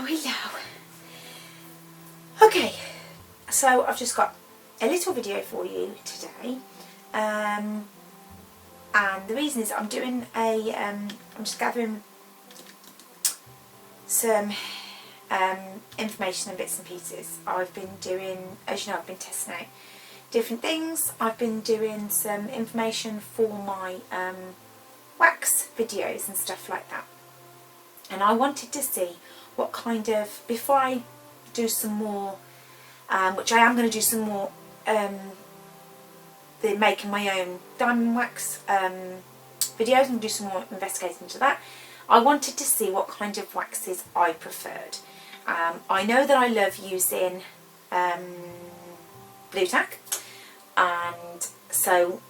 hello. Okay, so I've just got a little video for you today, and the reason is I'm doing I'm just gathering some information and bits and pieces. I've been doing, as you know, I've been testing out different things. I've been doing some information for my wax videos and stuff like that, and I wanted to see what kind of, before I do some more, which I am going to do some more, the making my own diamond wax videos, and do some more investigating into that. I wanted to see what kind of waxes I preferred. I know that I love using blue tack, and so,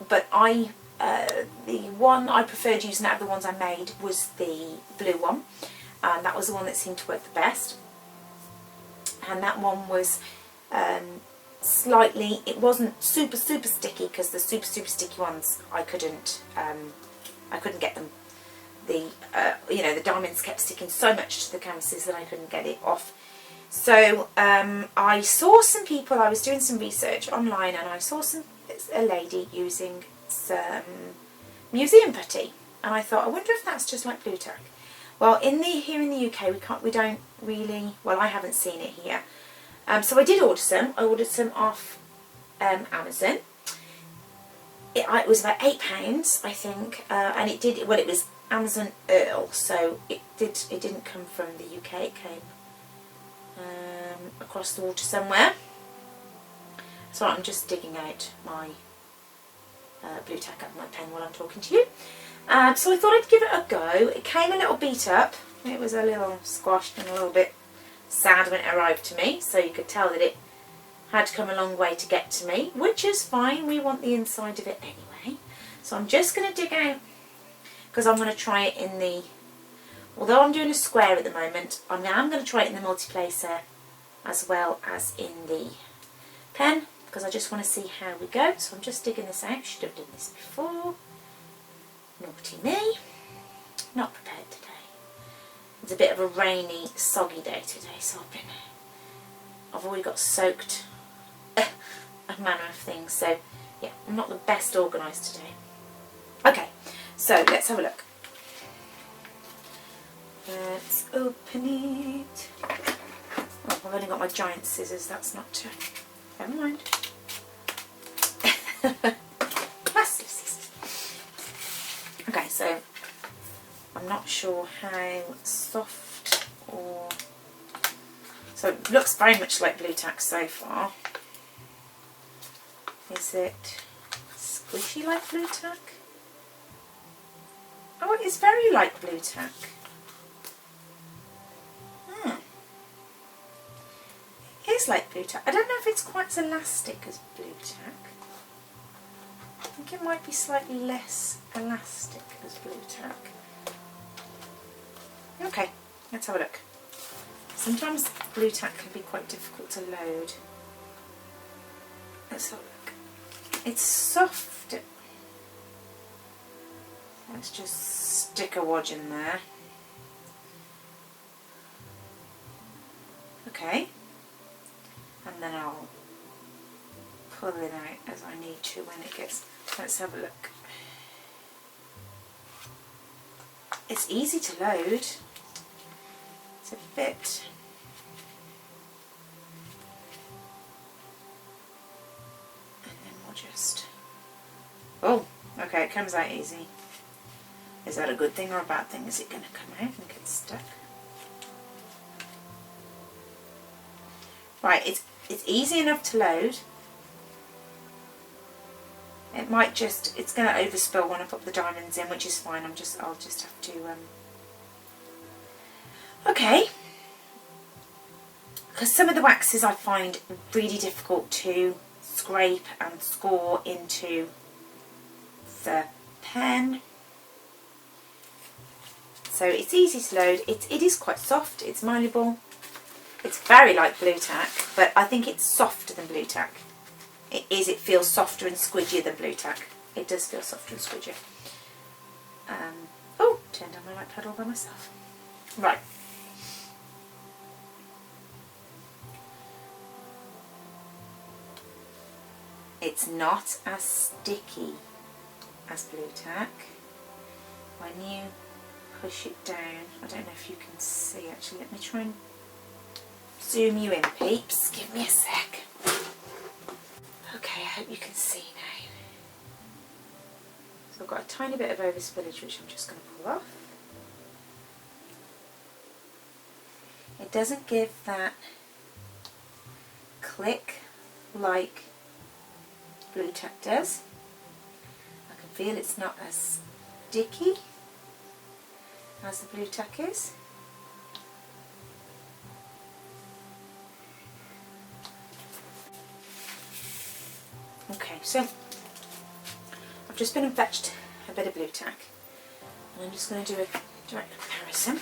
but the one I preferred using out of the ones I made was the blue one, and that was the one that seemed to work the best. And that one was slightly, it wasn't super sticky, because the super sticky ones I couldn't get them. The you know, the diamonds kept sticking so much to the canvases that I couldn't get it off. So I saw some people, I was doing some research online, and I saw a lady using some museum putty, and I thought, I wonder if that's just like blue tack. Well, here in the UK, we don't really, well, I haven't seen it here. So I did order some. I ordered some off Amazon. It was about £8, I think, and it did, well, it was Amazon Earl, so it didn't come from the UK. It came across the water somewhere. So I'm just digging out my blue tack out of my pen while I'm talking to you. So I thought I'd give it a go. It came a little beat up. It was a little squashed and a little bit sad when it arrived to me, so you could tell that it had come a long way to get to me, which is fine. We want the inside of it anyway. So I'm just going to dig out, because I'm going to try it in the, although I'm doing a square at the moment, I'm going to try it in the multiplacer as well as in the pen, because I just want to see how we go. So I'm just digging this out. Should have done this before. Naughty me. Not prepared today. It's a bit of a rainy, soggy day today, so I've already got soaked a manner of things. So yeah, I'm not the best organised today. Okay, so let's have a look. Let's open it. Oh, I've only got my giant scissors. That's not. Never mind. Massive scissors. Okay, so I'm not sure how soft or... So it looks very much like blue tack so far. Is it squishy like blue tack? Oh, it is very like blue tack. It is like blue tack. I don't know if it's quite as elastic as blue tack. I think it might be slightly less elastic as blue tack. Okay, let's have a look. Sometimes blue tack can be quite difficult to load. Let's have a look. It's soft. Let's just stick a wodge in there. Okay. And then I'll pull it out as I need to when it gets... Let's have a look. It's easy to load. It's a bit... And then we'll just... Oh, okay, it comes out easy. Is that a good thing or a bad thing? Is it going to come out and get stuck? Right, it's easy enough to load. It might just, it's going to overspill when I put the diamonds in, which is fine. I'll just have to, okay. Because some of the waxes I find really difficult to scrape and score into the pen. So it's easy to load. It is quite soft. It's malleable. It's very like blue tack, but I think it's softer than blue tack. It feels softer and squidgier than blue tack. It does feel softer and squidgier. Oh, turned on my light puddle by myself. Right. it's not as sticky as Blue Tack. When you push it down, I don't know if you can see actually, let me try and zoom you in, peeps, give me a sec. Okay, I hope you can see now. So I've got a tiny bit of overspillage which I'm just going to pull off. It doesn't give that click like Blue Tack does. I can feel it's not as sticky as the Blue Tack is. Okay, so I've just been and fetched a bit of Blue Tack and I'm just going to do a direct comparison.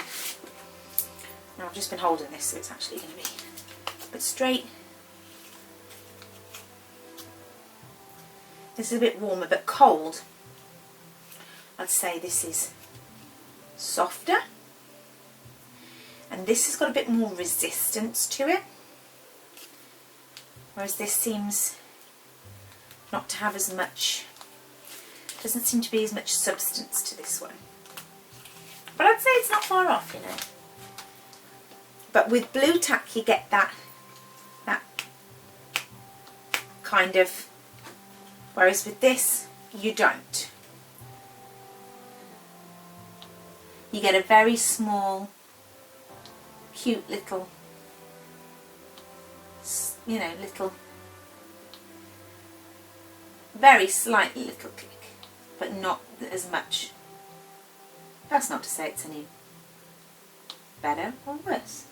Now I've just been holding this so it's actually going to be a bit straight. This is a bit warmer but cold. I'd say this is softer and this has got a bit more resistance to it, whereas this seems not to have as much, doesn't seem to be as much substance to this one. But I'd say it's not far off, you know. But with Blue Tack you get that kind of, whereas with this you don't. You get a very small, cute little, you know, little, very slightly little click, but not as much. That's not to say it's any better or worse.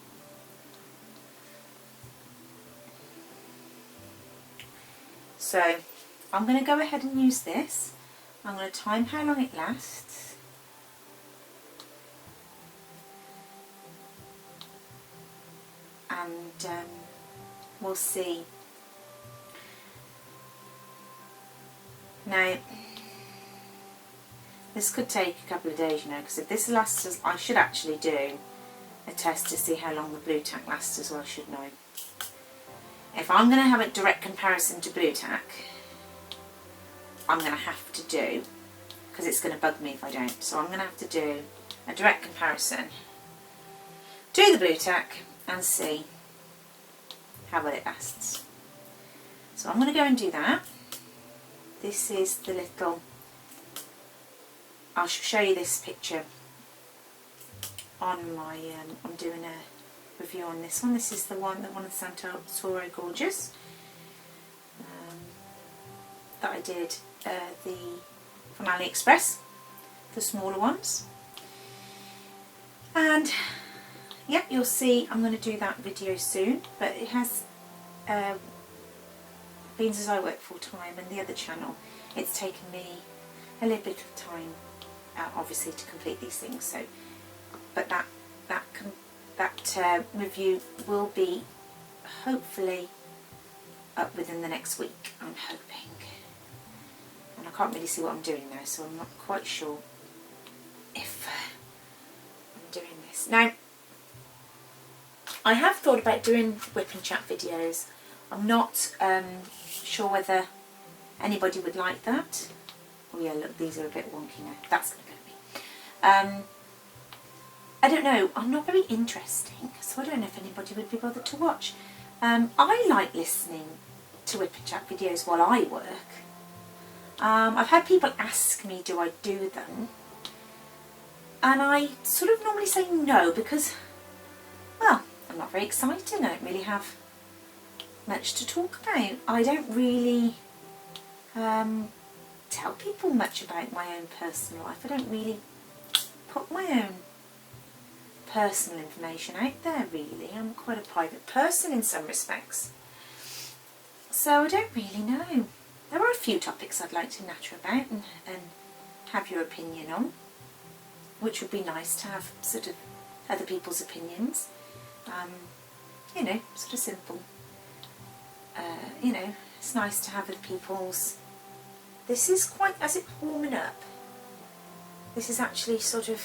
So I'm going to go ahead and use this. I'm going to time how long it lasts. And we'll see. Now, this could take a couple of days, you know, because if this lasts, as I should actually do a test to see how long the Blue Tack lasts as well, shouldn't I? If I'm going to have a direct comparison to Blue Tack, I'm going to have to do, because it's going to bug me if I don't, so I'm going to have to do a direct comparison to the Blue Tack and see how well it lasts. So I'm going to go and do that. This is the little, I'll show you this picture on my, I'm doing a review on this one. This is the one of the Santoro Gorgeous that I did from AliExpress, the smaller ones. And yeah, you'll see I'm going to do that video soon, but it has Beans as I work full time and the other channel, it's taken me a little bit of time obviously to complete these things, so but that review will be hopefully up within the next week, I'm hoping. And I can't really see what I'm doing now, so I'm not quite sure if I'm doing this. Now, I have thought about doing whip and chat videos. I'm not sure whether anybody would like that. Oh yeah, look, these are a bit wonky now. That's going to go me. I don't know, I'm not very interesting, so I don't know if anybody would be bothered to watch. I like listening to whip and chat videos while I work. I've had people ask me, do I do them? And I sort of normally say no, because, well, I'm not very exciting. I don't really have much to talk about. I don't really tell people much about my own personal life. I don't really put my own personal information out there, really. I'm quite a private person in some respects. So I don't really know. There are a few topics I'd like to natter about and have your opinion on, which would be nice to have sort of other people's opinions. You know, sort of simple. You know, it's nice to have other people's. This is quite, as it's warming up, this is actually sort of,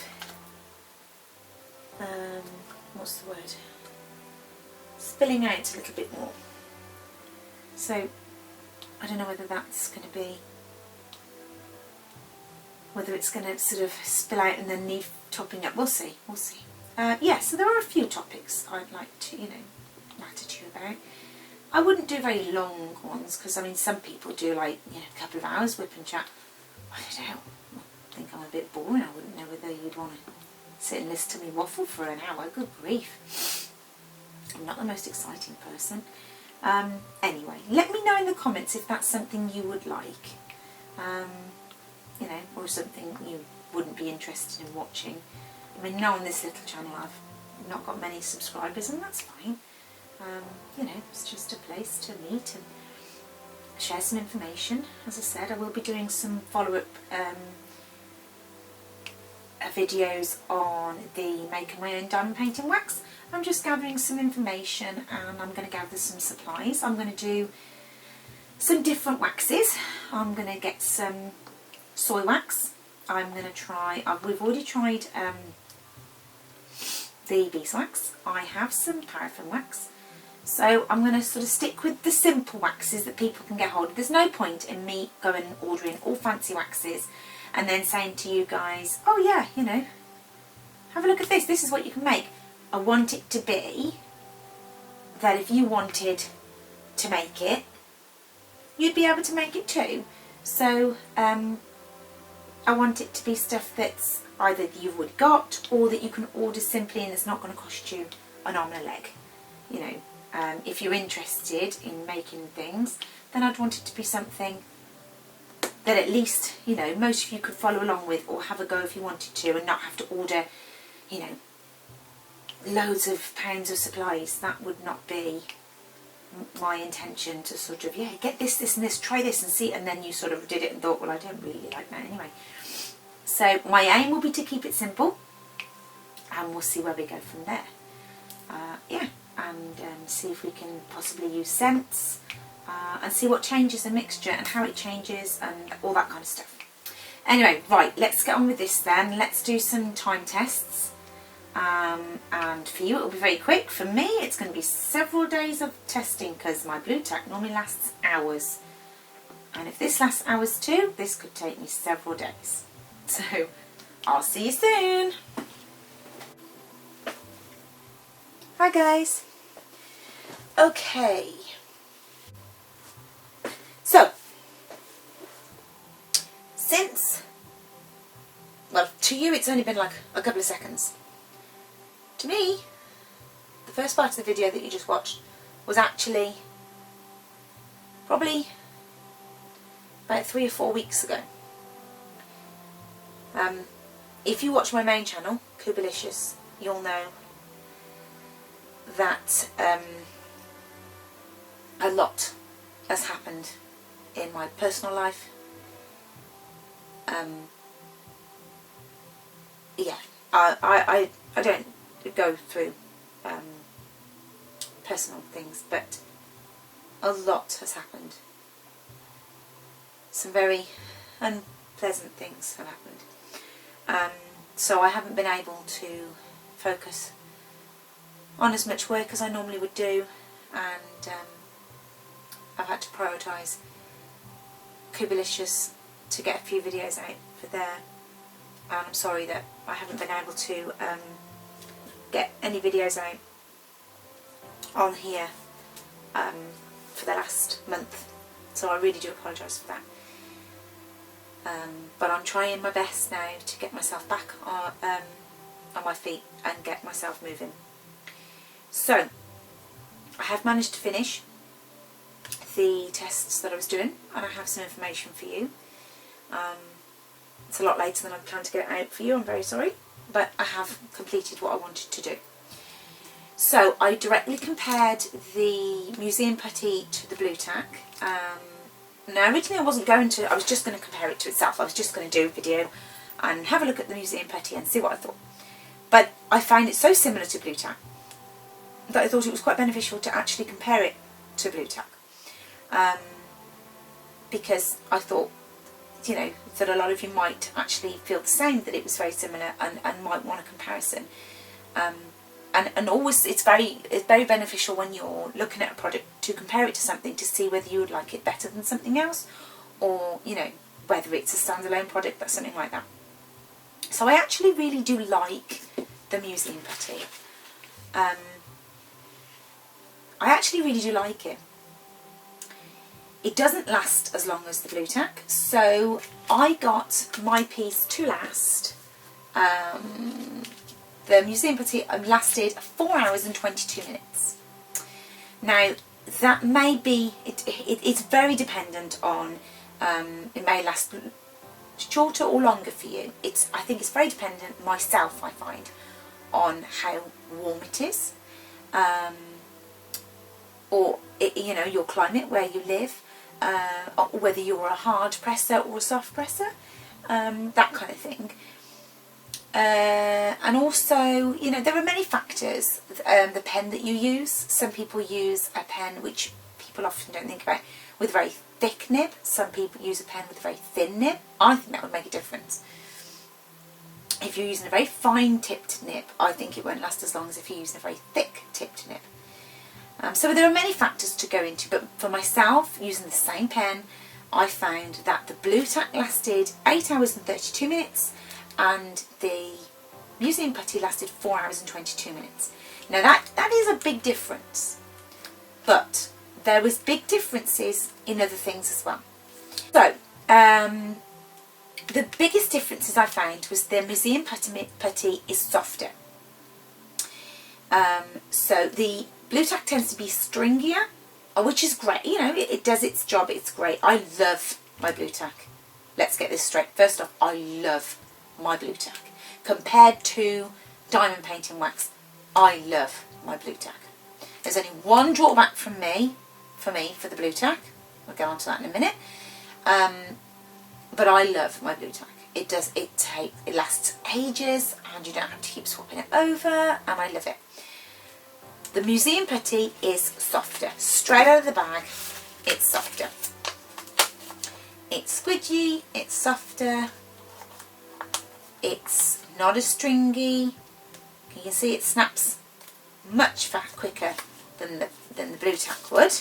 what's the word? Spilling out a little bit more. So I don't know whether that's going to be, whether it's going to sort of spill out and then need topping up. We'll see, we'll see. Yeah, so there are a few topics I'd like to, you know, natter to you about. I wouldn't do very long ones because, I mean, some people do like, you know, a couple of hours whip and chat. I don't know, I think I'm a bit boring. I wouldn't know whether you'd want to sit and listen to me waffle for an hour. Good grief. I'm not the most exciting person. Anyway, let me know in the comments if that's something you would like. You know, or something you wouldn't be interested in watching. I mean, now on this little channel I've not got many subscribers, and that's fine. You know, it's just a place to meet and share some information. As I said, I will be doing some follow-up videos on the making my own diamond painting wax. I'm just gathering some information, and I'm going to gather some supplies. I'm going to do some different waxes. I'm going to get some soy wax. I'm going to try, we've already tried the beeswax. I have some paraffin wax. So I'm going to sort of stick with the simple waxes that people can get hold of. There's no point in me going and ordering all fancy waxes and then saying to you guys, oh yeah, you know, have a look at this, this is what you can make. I want it to be that if you wanted to make it, you'd be able to make it too. So I want it to be stuff that's either you've already got or that you can order simply and it's not going to cost you an arm and a leg. You know, if you're interested in making things, then I'd want it to be something that at least, you know, most of you could follow along with or have a go if you wanted to, and not have to order, you know, loads of pounds of supplies. That would not be my intention, to sort of, yeah, get this, this and this, try this and see, and then you sort of did it and thought, well, I don't really like that anyway. So my aim will be to keep it simple, and we'll see where we go from there. Yeah, and see if we can possibly use scents, and see what changes the mixture and how it changes and all that kind of stuff. Anyway, right, let's get on with this then. Let's do some time tests. And for you it will be very quick. For me it's going to be several days of testing, because my blue tack normally lasts hours, and if this lasts hours too, this could take me several days. So I'll see you soon. Hi guys. Okay, so since, well, to you it's only been like a couple of seconds. To me, the first part of the video that you just watched was actually probably about 3 or 4 weeks ago. If you watch my main channel, Kubalicious, you'll know that a lot has happened in my personal life. Yeah, I don't go through personal things, but a lot has happened. Some very unpleasant things have happened. So I haven't been able to focus on as much work as I normally would do, and I've had to prioritise Kubalicious to get a few videos out for there, and I'm sorry that I haven't been able to get any videos out on here for the last month, so I really do apologise for that. But I'm trying my best now to get myself back on my feet and get myself moving. So I have managed to finish the tests that I was doing, and I have some information for you. It's a lot later than I planned to get it out for you, I'm very sorry, but I have completed what I wanted to do. So I directly compared the museum putty to the blue tack. Now originally I wasn't going to, I was just going to compare it to itself. I was just going to do a video and have a look at the museum putty and see what I thought. But I find it so similar to blue tack that I thought it was quite beneficial to actually compare it to blue tack. Because I thought, you know, that a lot of you might actually feel the same, that it was very similar, and might want a comparison. and always it's very beneficial when you're looking at a product to compare it to something to see whether you would like it better than something else, or you know, whether it's a standalone product, but something like that. So I actually really do like the Museum Putty. I actually really do like it. It doesn't last as long as the Blue Tack, so I got my piece to last. The Museum Putty lasted 4 hours and 22 minutes. Now that may be, it's very dependent on, it may last shorter or longer for you. I think it's very dependent, myself I find, on how warm it is, or you know, your climate where you live, or whether you're a hard presser or a soft presser, that kind of thing. And also, you know, there are many factors. The pen that you use. Some people use a pen, which people often don't think about, with a very thick nib. Some people use a pen with a very thin nib. I think that would make a difference. If you're using a very fine tipped nib, I think it won't last as long as if you're using a very thick tipped nib. So there are many factors to go into, but for myself, using the same pen, I found that the Blue Tack lasted 8 hours and 32 minutes, and the Museum Putty lasted 4 hours and 22 minutes. Now that is a big difference, but there was big differences in other things as well. So the biggest differences I found was the Museum Putty is softer. So the Blue Tack tends to be stringier, which is great. You know, it does its job. It's great. I love my Blue Tack. Let's get this straight. First off, I love my Blue Tack. Compared to diamond painting wax, I love my Blue Tack. There's only one drawback for the Blue Tack. We'll get on to that in a minute. But I love my Blue Tack. It lasts ages, and you don't have to keep swapping it over, and I love it. The Museum Putty is softer. Straight out of the bag, it's softer. It's squidgy, it's softer, it's not as stringy. You can see it snaps much quicker than the Blue Tack would.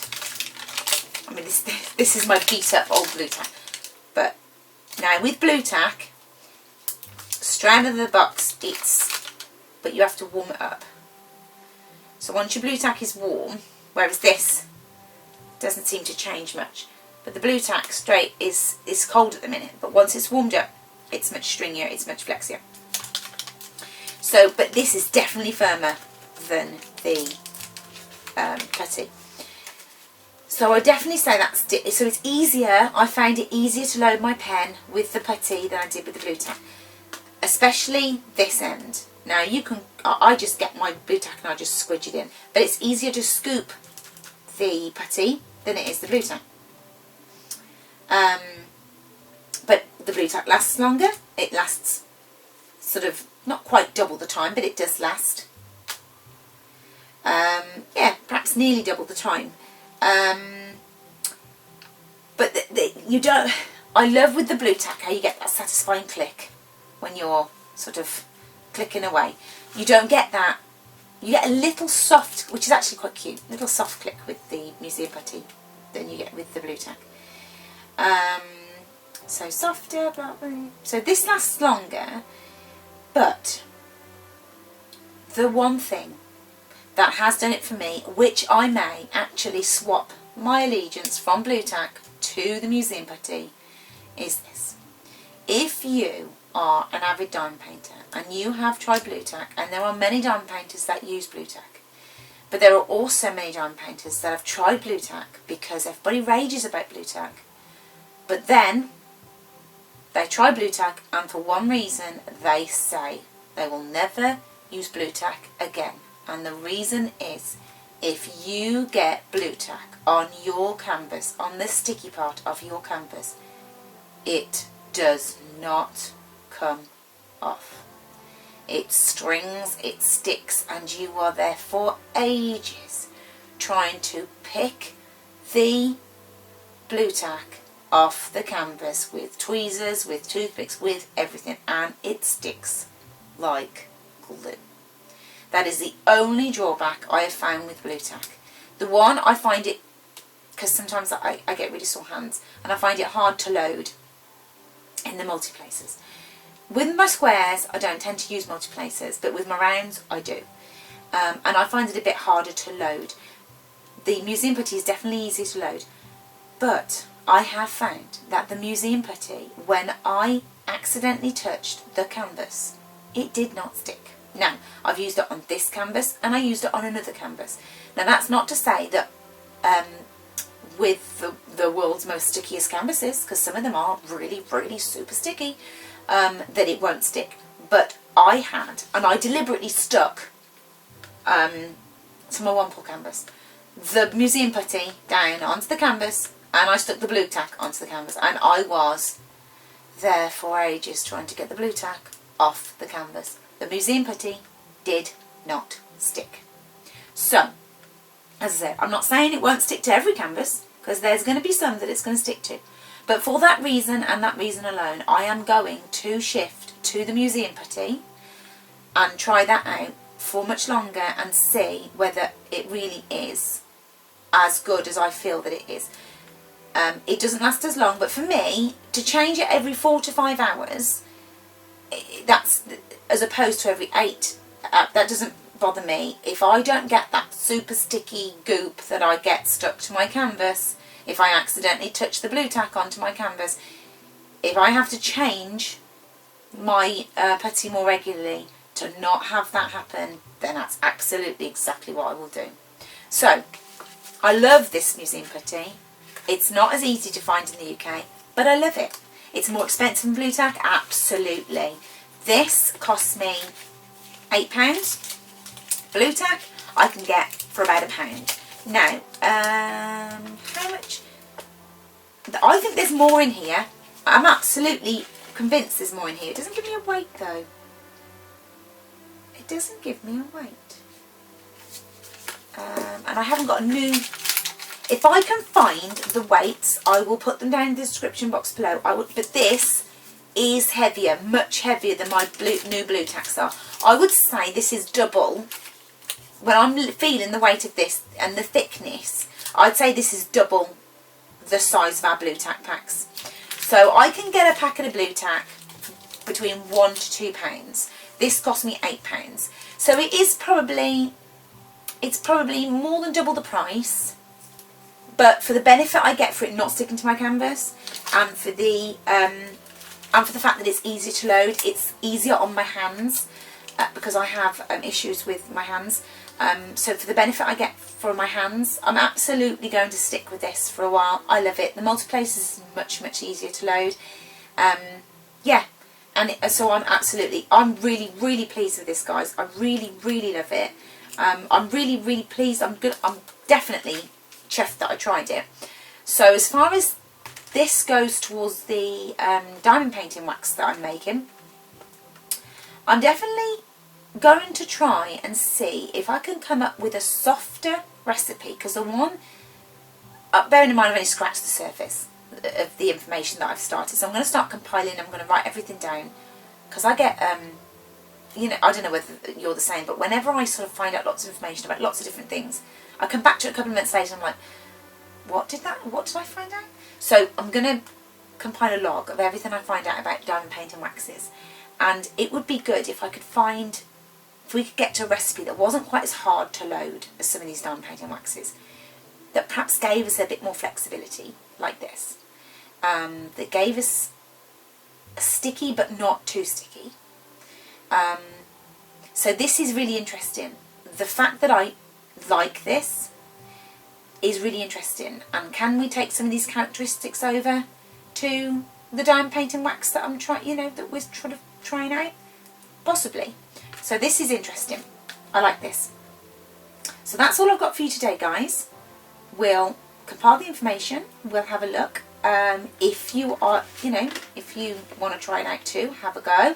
I mean, this is my beat up old Blue Tack. But now with Blue Tack, straight out of the box, but you have to warm it up. So once your Blue Tack is warm, whereas this doesn't seem to change much. But the Blue Tack straight is cold at the minute, but once it's warmed up, it's much stringier, it's much flexier. So, but this is definitely firmer than the Putty. So I definitely say so it's easier. I found it easier to load my pen with the Putty than I did with the Blue Tack, especially this end. Now you can, I just get my Blue Tack and I just squidge it in, but it's easier to scoop the Putty than it is the Blue Tack. But the Blue Tack lasts longer. It lasts sort of not quite double the time, but it does last. Yeah, perhaps nearly double the time. But you don't. I love with the Blue Tack how you get that satisfying click when you're sort of clicking away. You don't get that. You get a little soft, which is actually quite cute, little soft click with the Museum Putty than you get with the Blue Tack. So softer, blah, blah. So this lasts longer, but the one thing that has done it for me, which I may actually swap my allegiance from Blue Tack to the Museum Putty, is this. If you are an avid diamond painter and you have tried Blue Tack, and there are many diamond painters that use Blue Tack, but there are also many diamond painters that have tried Blue Tack because everybody rages about Blue Tack, but then they try Blue Tack and for one reason they say they will never use Blue Tack again. And the reason is, if you get Blue Tack on your canvas, on the sticky part of your canvas, it does not come off. It strings, it sticks, and you are there for ages trying to pick the Blue Tack off the canvas with tweezers, with toothpicks, with everything, and it sticks like glue. That is the only drawback I have found with blue tack. The one, I find it, because sometimes I get really sore hands, and I find it hard to load in the multi-placers. With my squares, I don't tend to use multi-placers, but with my rounds, I do. And I find it a bit harder to load. The museum putty is definitely easier to load, but I have found that the museum putty, when I accidentally touched the canvas, it did not stick. Now, I've used it on this canvas and I used it on another canvas. Now, that's not to say that with the world's most stickiest canvases, because some of them are really, really super sticky, that it won't stick. But I had, and I deliberately stuck to my 1 pour canvas, the museum putty down onto the canvas, and I stuck the blue tack onto the canvas, and I was there for ages trying to get the blue tack off the canvas. The museum putty did not stick. So, as I said, I'm not saying it won't stick to every canvas, because there's going to be some that it's going to stick to. But for that reason, and that reason alone, I am going to shift to the museum putty and try that out for much longer and see whether it really is as good as I feel that it is. It doesn't last as long, but for me, to change it every 4 to 5 hours, that's as opposed to every 8, that doesn't bother me. If I don't get that super sticky goop that I get stuck to my canvas, if I accidentally touch the blue tack onto my canvas, if I have to change my putty more regularly to not have that happen, then that's absolutely exactly what I will do. So, I love this museum putty. It's not as easy to find in the UK, but I love it. It's more expensive than blue tack, absolutely. This costs me £8. Blue tack I can get for about £1. Now, how much? I think there's more in here. I'm absolutely convinced there's more in here. It doesn't give me a weight though. It doesn't give me a weight. And I haven't got a new... If I can find the weights, I will put them down in the description box below. But this is heavier, much heavier than my new blue tacks are. I would say this is double. When I'm feeling the weight of this and the thickness, I'd say this is double the size of our blue tack packs. So I can get a packet of blue tack between £1 to £2. This cost me £8. So it is probably, it's probably more than double the price. But for the benefit I get for it not sticking to my canvas, and for the fact that it's easier to load, it's easier on my hands because I have issues with my hands. So for the benefit I get for my hands, I'm absolutely going to stick with this for a while. I love it. The multi-placers is much, much easier to load. Yeah, and so I'm really, really pleased with this, guys. I really, really love it. I'm really, really pleased. I'm definitely chuffed that I tried it. So as far as this goes towards the diamond painting wax that I'm making, I'm definitely going to try and see if I can come up with a softer recipe, because the one, bearing in mind I've only scratched the surface of the information that I've started, so I'm going to start compiling. I'm going to write everything down, because I get you know, I don't know whether you're the same, but whenever I sort of find out lots of information about lots of different things, I come back to it a couple of minutes later and I'm like, what did I find out? So I'm going to compile a log of everything I find out about diamond painting waxes, and it would be good if we could get to a recipe that wasn't quite as hard to load as some of these diamond painting waxes, that perhaps gave us a bit more flexibility, like this, that gave us a sticky but not too sticky. So this is really interesting. The fact that I like this is really interesting. And can we take some of these characteristics over to the diamond painting wax that I'm trying, you know, that we're sort of trying out? Possibly. So this is interesting. I like this. So that's all I've got for you today, guys. We'll compile the information. We'll have a look. If you are, you know, if you want to try it out too, have a go.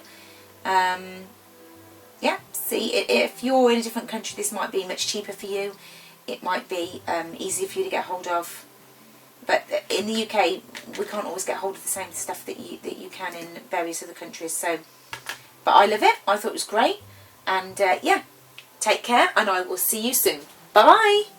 Yeah, see, if you're in a different country, this might be much cheaper for you. It might be easier for you to get hold of. But in the UK, we can't always get hold of the same stuff that you can in various other countries. So, but I love it. I thought it was great. And yeah, Take care, and I will see you soon. Bye bye.